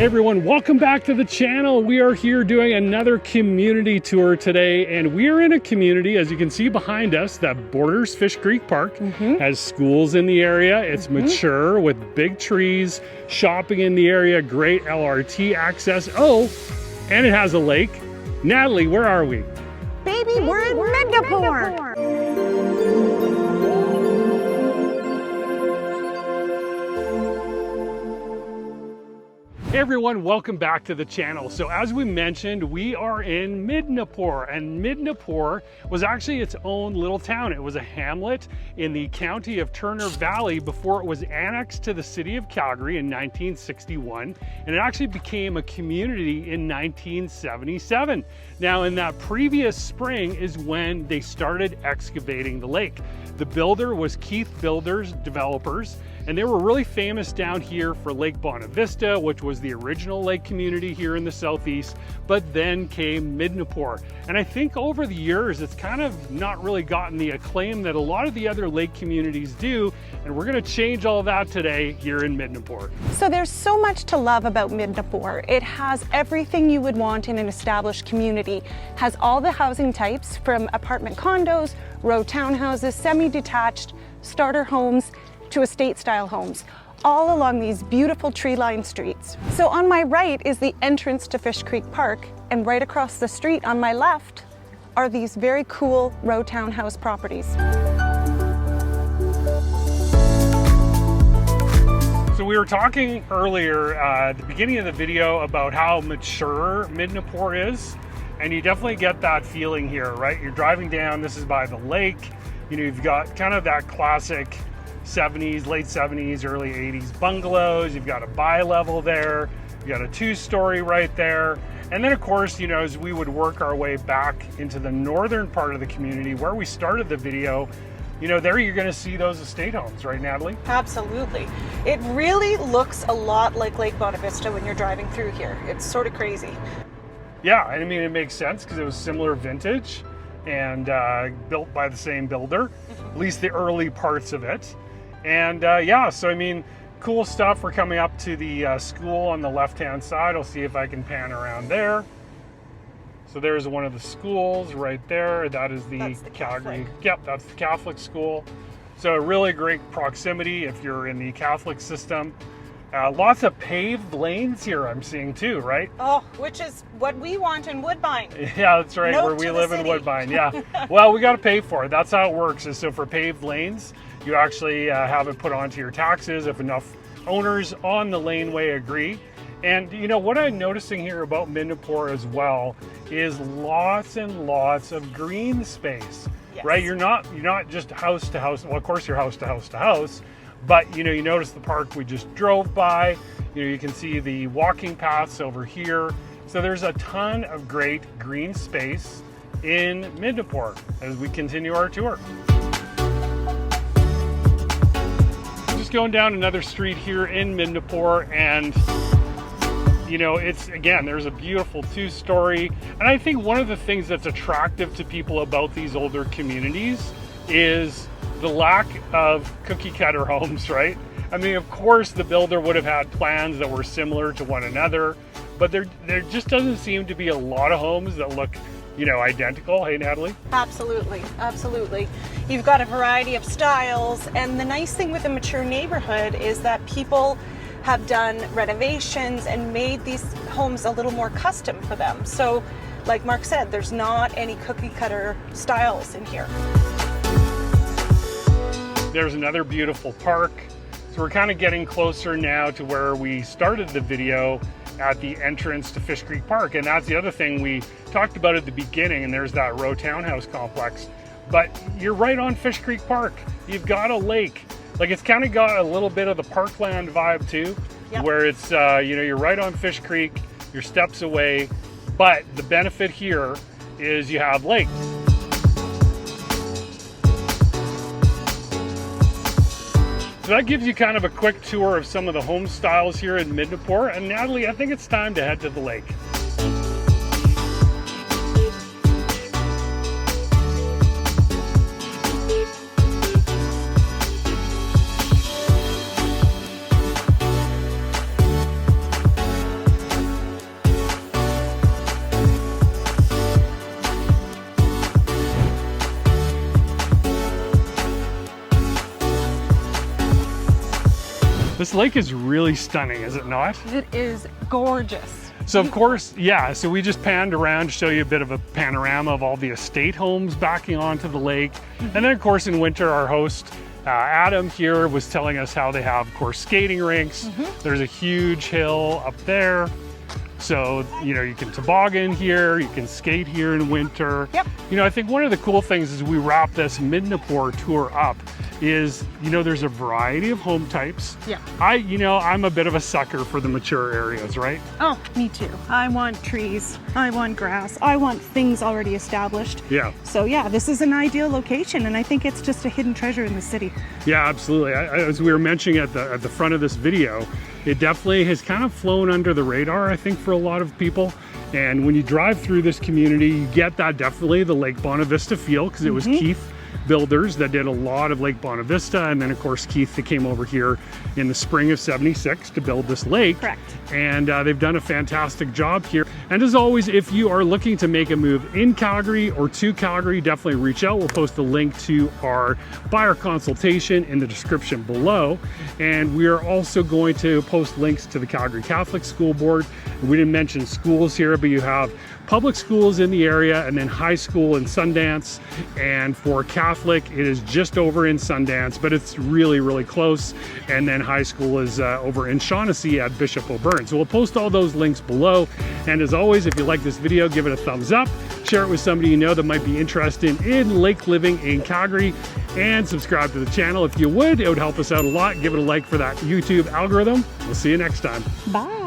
Hey everyone, welcome back to the channel. We are here doing another community tour today, and we are in a community, as you can see behind us, that borders Fish Creek Park. Has schools in the area. It's mature with big trees, shopping in the area, great LRT access. Oh, and it has a lake. Natalie, where are we? Baby, we're in Midnapore. Hey everyone, welcome back to the channel. So as we mentioned, we are in Midnapore, and Midnapore was actually its own little town. It was a hamlet in the county of Turner Valley before it was annexed to the city of Calgary in 1961, and it actually became a community in 1977. Now in that previous spring is when they started excavating the lake. The builder was Keith Builders Developers, and they were really famous down here for Lake Bonavista, which was the original lake community here in the southeast, but then came Midnapore. And I think over the years, it's kind of not really gotten the acclaim that a lot of the other lake communities do, and we're gonna change all that today here in Midnapore. So there's so much to love about Midnapore. It has everything you would want in an established community. Has all the housing types from apartment condos, row townhouses, semi-detached, starter homes, to estate-style homes, all along these beautiful tree-lined streets. So on my right is the entrance to Fish Creek Park, and right across the street on my left are these very cool row townhouse properties. So we were talking earlier at the beginning of the video about how mature Midnapore is, and you definitely get that feeling here, right? You're driving down, this is by the lake, you know, you've got kind of that classic 70s, late 70s, early 80s bungalows. You've got a bi-level there. You got a two-story right there. And then of course, you know, as we would work our way back into the northern part of the community where we started the video, you know, there you're gonna see those estate homes, right, Natalie? Absolutely. It really looks a lot like Lake Bonavista when you're driving through here. It's sort of crazy. Yeah, I mean, it makes sense because it was similar vintage and built by the same builder, at least the early parts of it. And yeah, so I mean, cool stuff. We're coming up to the school on the left-hand side. I'll see if I can pan around there. So there's one of the schools right there. That is the Calgary. Yep, that's the Catholic school. So a really great proximity if you're in the Catholic system. Lots of paved lanes here I'm seeing too, right? Oh, which is what we want in Woodbine. Yeah, that's right, Note where we to live the in city. Woodbine, yeah. Well, we gotta pay for it. That's how it works, is so for paved lanes, you actually have it put onto your taxes if enough owners on the laneway agree. And you know, what I'm noticing here about Midnapore as well is lots and lots of green space, Yes. right? You're not just house to house. Well, of course you're house to house to house, but you know, you notice the park we just drove by, you know, you can see the walking paths over here. So there's a ton of great green space in Midnapore as we continue our tour. Just going down another street here in Midnapore, and you know, it's, again, there's a beautiful two-story, and I think one of the things that's attractive to people about these older communities is the lack of cookie cutter homes, right? I mean, of course, the builder would have had plans that were similar to one another, but there just doesn't seem to be a lot of homes that look, you know, identical. Hey, Natalie? Absolutely, absolutely. You've got a variety of styles, and the nice thing with a mature neighborhood is that people have done renovations and made these homes a little more custom for them. So, like Mark said, there's not any cookie cutter styles in here. There's another beautiful park. So we're kind of getting closer now to where we started the video at the entrance to Fish Creek Park. And that's the other thing we talked about at the beginning, and there's that row townhouse complex. But you're right on Fish Creek Park. You've got a lake. Like, it's kind of got a little bit of the Parkland vibe too, Yep. where it's, you know, you're right on Fish Creek, you're steps away. But the benefit here is you have lakes. So that gives you kind of a quick tour of some of the home styles here in Midnapore. And Natalie, I think it's time to head to the lake. this lake is really stunning, is it not? It is gorgeous. So of course, yeah, so we just panned around to show you a bit of a panorama of all the estate homes backing onto the lake. And then of course in winter, our host, Adam here was telling us how they have, of course, skating rinks. There's a huge hill up there. So, you know, you can toboggan here, you can skate here in winter. Yep. You know, I think one of the cool things as we wrap this Midnapore tour up is, you know, there's a variety of home types. Yeah. I'm a bit of a sucker for the mature areas, right? Oh, me too. I want trees, I want grass, I want things already established. Yeah. So yeah, this is an ideal location, and I think it's just a hidden treasure in the city. Yeah, absolutely. As we were mentioning at the front of this video, it definitely has kind of flown under the radar, I think, for a lot of people. And when you drive through this community, you get that definitely the Lake Bonavista feel, because it was Keith builders that did a lot of Lake Bonavista, and then of course Keith that came over here in the spring of '76 to build this lake. Correct. And they've done a fantastic job here. And as always, if you are looking to make a move in Calgary or to Calgary, definitely reach out. We'll post a link to our buyer consultation in the description below. And we are also going to post links to the Calgary Catholic School Board. We didn't mention schools here, but you have public schools in the area and then high school in Sundance. And for Catholic, it is just over in Sundance, but it's really, really close. And then high school is over in Shaughnessy at Bishop O'Byrne. So we'll post all those links below. And as always, if you like this video, give it a thumbs up, share it with somebody you know that might be interested in lake living in Calgary, and subscribe to the channel if you would. It would help us out a lot. Give it a like for that YouTube algorithm. We'll see you next time. Bye.